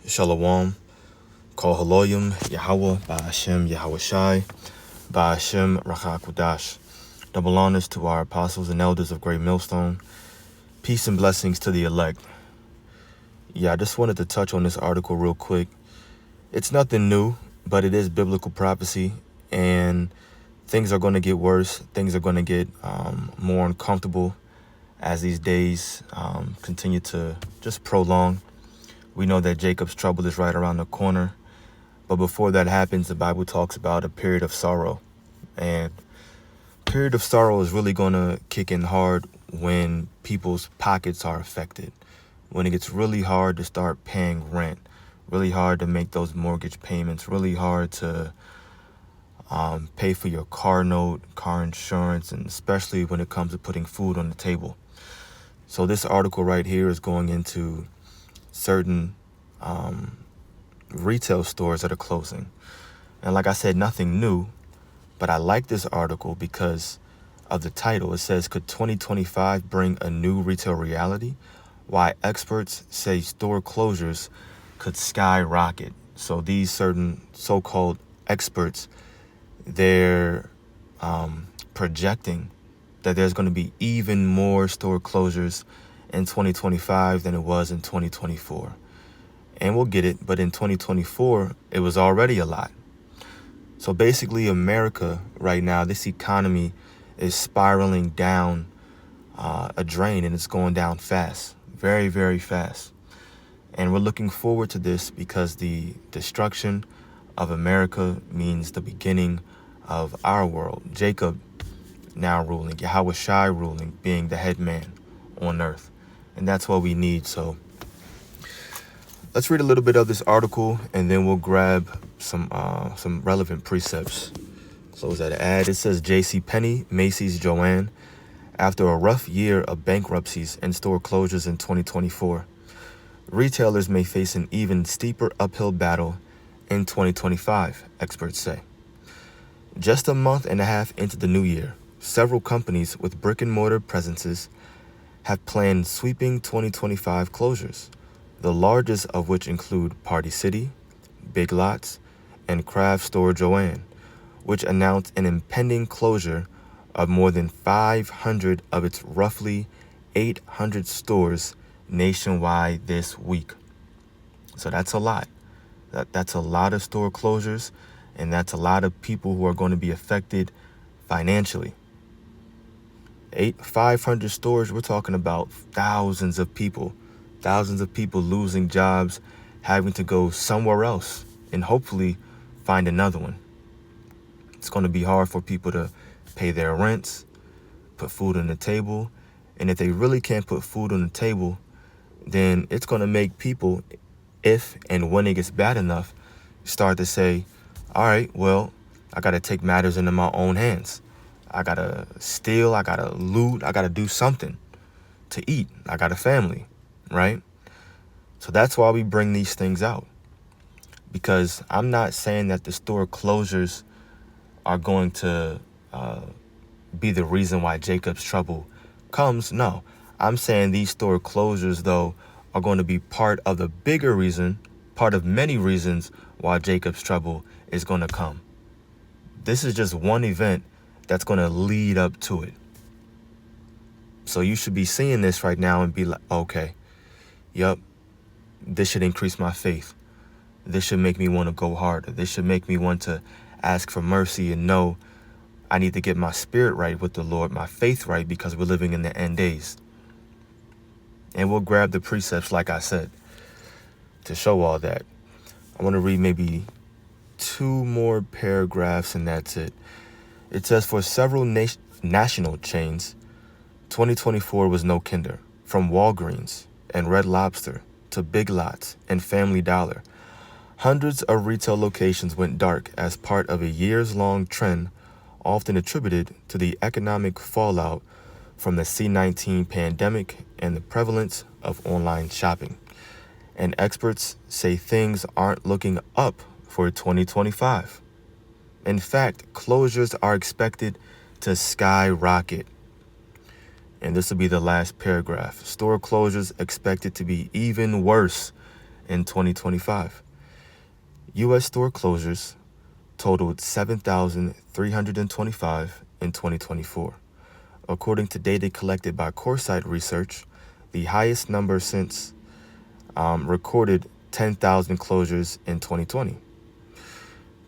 Shalom, Kol Haloyim, Yahweh, Ba'ashem, Yahweh Shai, Ba'ashem, Rachakudash. Double honors to our apostles and elders of Great Millstone. Peace and blessings to the elect. I just wanted to touch on this article real quick. It's nothing new, but it is biblical prophecy, and things are going to get worse. Things are going to get more uncomfortable as these days continue to just prolong. We know that Jacob's trouble is right around the corner. But before that happens, the Bible talks about a period of sorrow. And period of sorrow is really going to kick in hard when people's pockets are affected. When it gets really hard to start paying rent, really hard to make those mortgage payments, really hard to pay for your car note, car insurance, and especially when it comes to putting food on the table. So this article right here is going into certain retail stores that are closing. And like I said, nothing new, but I like this article because of the title. It says, could 2025 bring a new retail reality? Why experts say store closures could skyrocket. So these certain so-called experts, they're projecting that there's going to be even more store closures in 2025 than it was in 2024. And we'll get it, but in 2024, it was already a lot. So basically, America right now, this economy is spiraling down a drain, and it's going down fast, very, very fast. And we're looking forward to this because the destruction of America means the beginning of our world. Jacob now ruling, Yahweh Shai ruling, being the head man on earth. And that's what we need. So let's read a little bit of this article, and then we'll grab some relevant precepts. Close that ad. It says JCPenney, Macy's, Joann. After a rough year of bankruptcies and store closures in 2024, retailers may face an even steeper uphill battle in 2025, experts say. Just a month and a half into the new year, several companies with brick-and-mortar presences have planned sweeping 2025 closures, the largest of which include Party City, Big Lots, and Craft Store Joann, which announced an impending closure of more than 500 of its roughly 800 stores nationwide this week. So that's a lot. That's a lot of store closures, and that's a lot of people who are going to be affected financially. 500 stores, we're talking about thousands of people losing jobs, having to go somewhere else, and hopefully find another one. It's going to be hard for people to pay their rents, put food on the table. And if they really can't put food on the table, then it's going to make people, if and when it gets bad enough, start to say, all right, well, I got to take matters into my own hands. I got to steal, I got to loot, I got to do something to eat. I got a family, right? So that's why we bring these things out. Because I'm not saying that the store closures are going to be the reason why Jacob's trouble comes. No, I'm saying these store closures, though, are going to be part of the bigger reason, part of many reasons why Jacob's trouble is going to come. This is just one event that's going to lead up to it. So you should be seeing this right now and be like, okay, yep, this should increase my faith. This should make me want to go harder. This should make me want to ask for mercy and know I need to get my spirit right with the Lord, my faith right, because we're living in the end days. And we'll grab the precepts, like I said, to show all that. I want to read maybe 2 more paragraphs, and that's it. It says, for several national chains, 2024 was no kinder. From Walgreens and Red Lobster to Big Lots and Family Dollar, hundreds of retail locations went dark as part of a years-long trend often attributed to the economic fallout from the C-19 pandemic and the prevalence of online shopping. And experts say things aren't looking up for 2025. In fact, closures are expected to skyrocket. And this will be the last paragraph. Store closures expected to be even worse in 2025. U.S. store closures totaled 7,325 in 2024. According to data collected by Coresight Research, the highest number since recorded 10,000 closures in 2020.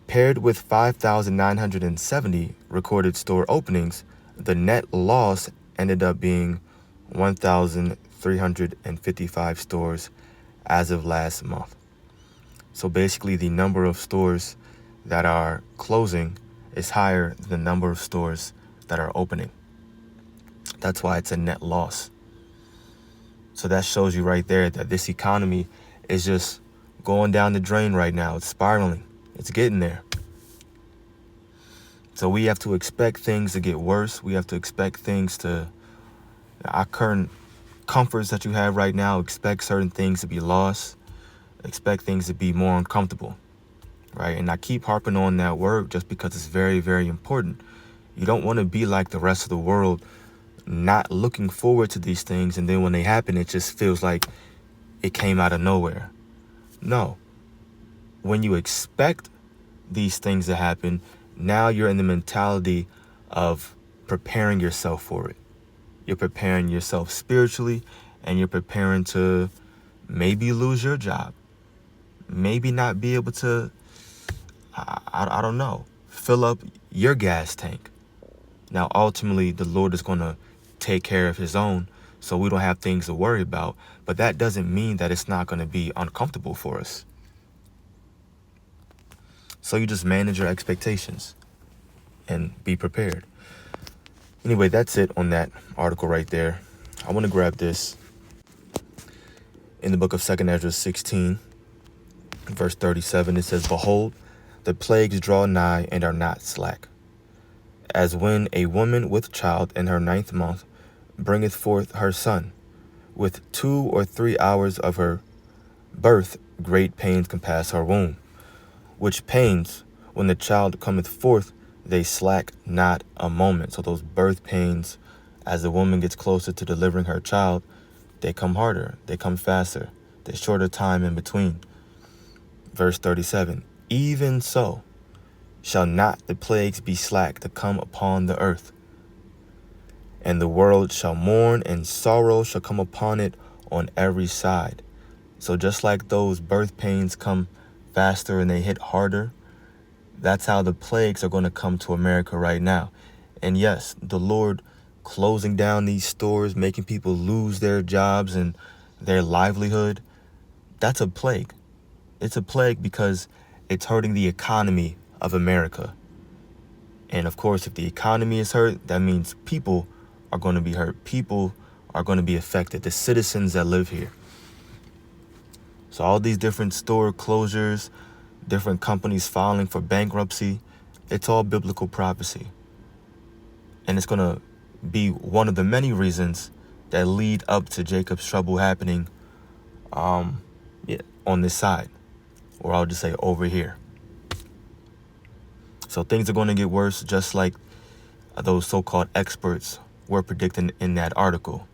Paired with 5,970 recorded store openings, the net loss ended up being 1,355 stores as of last month. So basically, the number of stores that are closing is higher than the number of stores that are opening. That's why it's a net loss. So that shows you right there that this economy is just going down the drain right now. It's spiraling. It's getting there. So we have to expect things to get worse. We have to expect things to, our current comforts that you have right now, expect certain things to be lost. Expect things to be more uncomfortable, right? And I keep harping on that word just because it's very, very important. You don't want to be like the rest of the world, not looking forward to these things, and then when they happen, it just feels like it came out of nowhere. No. When you expect these things to happen, now you're in the mentality of preparing yourself for it. You're preparing yourself spiritually, and you're preparing to maybe lose your job. Maybe not be able to, I don't know, fill up your gas tank. Now, ultimately, the Lord is going to take care of his own, so we don't have things to worry about. But that doesn't mean that it's not going to be uncomfortable for us. So you just manage your expectations and be prepared. Anyway, that's it on that article right there. I want to grab this in the book of 2 Ezra 16, verse 37. It says, "Behold, the plagues draw nigh and are not slack, as when a woman with child in her 9th month bringeth forth her son. With 2 or 3 hours of her birth great pains compass her womb, which pains, when the child cometh forth, they slack not a moment." So those birth pains, as the woman gets closer to delivering her child, they come harder, they come faster, there's shorter time in between. Verse 37, "Even so shall not the plagues be slack to come upon the earth. And the world shall mourn, and sorrow shall come upon it on every side." So just like those birth pains come faster and they hit harder, that's how the plagues are going to come to America right now. And yes, the Lord closing down these stores, making people lose their jobs and their livelihood, that's a plague. It's a plague because it's hurting the economy of America. And of course, if the economy is hurt, that means people are going to be hurt. People are going to be affected, the citizens that live here. So all these different store closures, different companies filing for bankruptcy, it's all biblical prophecy. And it's going to be one of the many reasons that lead up to Jacob's trouble happening on this side, or I'll just say over here. So things are going to get worse, just like those so-called experts were predicting in that article.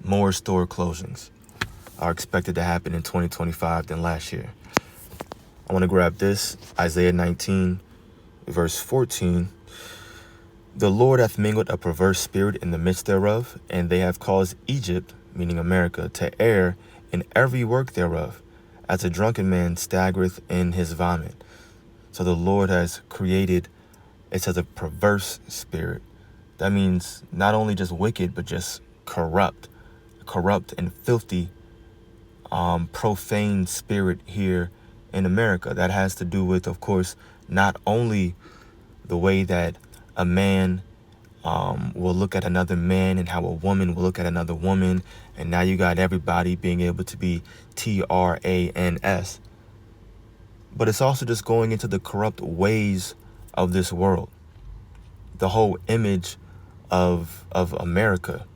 More store closings are expected to happen in 2025 than last year. I want to grab this, Isaiah 19, verse 14. "The Lord hath mingled a perverse spirit in the midst thereof, and they have caused Egypt," meaning America, "to err in every work thereof, as a drunken man staggereth in his vomit." So the Lord has created, it says, a perverse spirit. That means not only just wicked, but just corrupt and filthy, profane spirit here in America. That has to do with, of course, not only the way that a man will look at another man and how a woman will look at another woman. And now you got everybody being able to be trans. But it's also just going into the corrupt ways of this world. The whole image of America,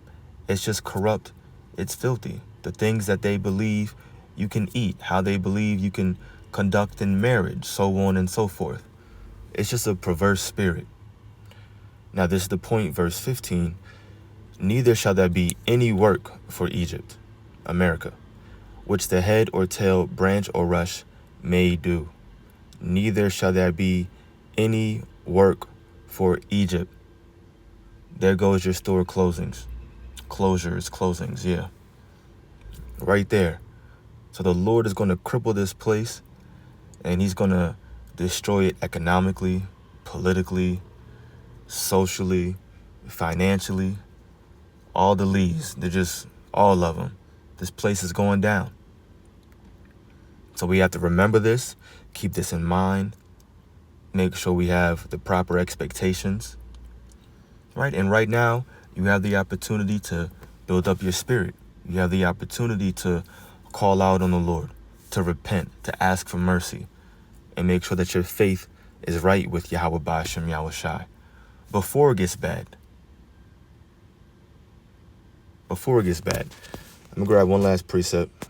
it's just corrupt. It's filthy. The things that they believe you can eat, how they believe you can conduct in marriage, so on and so forth. It's just a perverse spirit. Now this is the point, verse 15. "Neither shall there be any work for Egypt," America, which the head or tail, branch or rush may do. Neither shall there be any work for Egypt. There goes your store closings. Closings, yeah. Right there. So the Lord is going to cripple this place, and he's going to destroy it economically, politically, socially, financially. All the leads, they're just all of them. This place is going down. So we have to remember this, keep this in mind, make sure we have the proper expectations, right? And right now, you have the opportunity to build up your spirit. You have the opportunity to call out on the Lord, to repent, to ask for mercy, and make sure that your faith is right with Yahweh Ba'ashem Yahushai before it gets bad. Before it gets bad. I'm going to grab one last precept.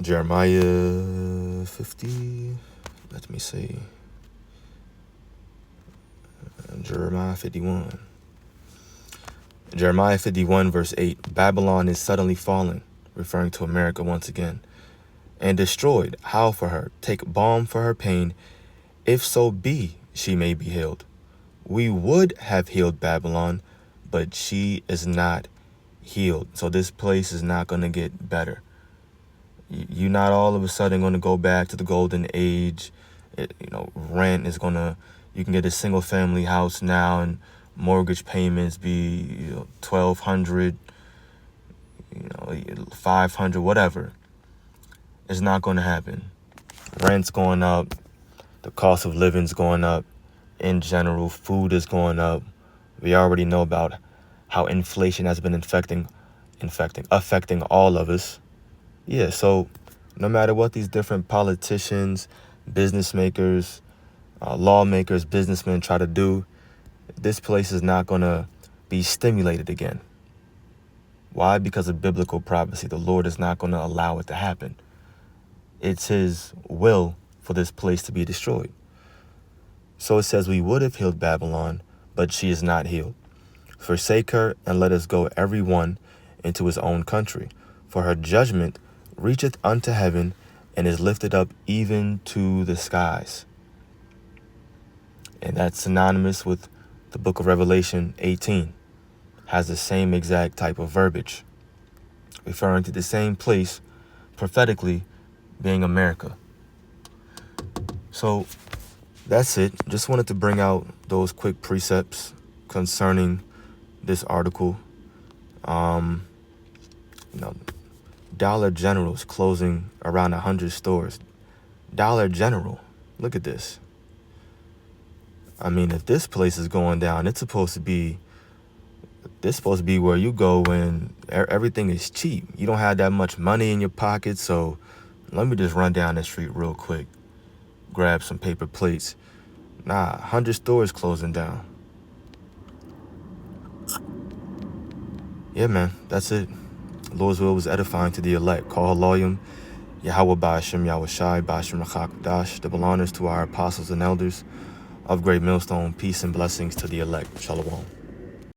Jeremiah 50. Let me see. Jeremiah 51. Jeremiah 51 verse 8. Babylon is suddenly fallen, referring to America once again, and destroyed. Howl for her. Take balm for her pain. If so be she may be healed. We would have healed Babylon, but she is not healed. So this place is not going to get better. You're not all of a sudden going to go back to the golden age. Rent is going to, you can get a single family house now and mortgage payments be $1,200, $500, whatever. It's not going to happen. Rent's going up. The cost of living's going up. In general, food is going up. We already know about how inflation has been affecting all of us. Yeah, so no matter what these different politicians, business makers, lawmakers, businessmen try to do, this place is not going to be stimulated again. Why? Because of biblical prophecy. The Lord is not going to allow it to happen. It's his will for this place to be destroyed. So it says, we would have healed Babylon, but she is not healed. Forsake her, and let us go every one into his own country. For her judgment reacheth unto heaven, and is lifted up even to the skies. And that's synonymous with the book of Revelation 18. Has the same exact type of verbiage, referring to the same place prophetically being America. So that's it. Just wanted to bring out those quick precepts concerning this article. Dollar General's closing around 100 stores. Dollar General, look at this. I mean, if this place is going down, this is supposed to be where you go when everything is cheap. You don't have that much money in your pocket, so let me just run down the street real quick, grab some paper plates. 100 stores closing down. Yeah, man, that's it. Lord's will was edifying to the elect. Call Loyum, Yahweh Ba'ashem Yahushai, Ba'ashem Rachak, double honors to our apostles and elders of Great Millstone. Peace and blessings to the elect. Shalom.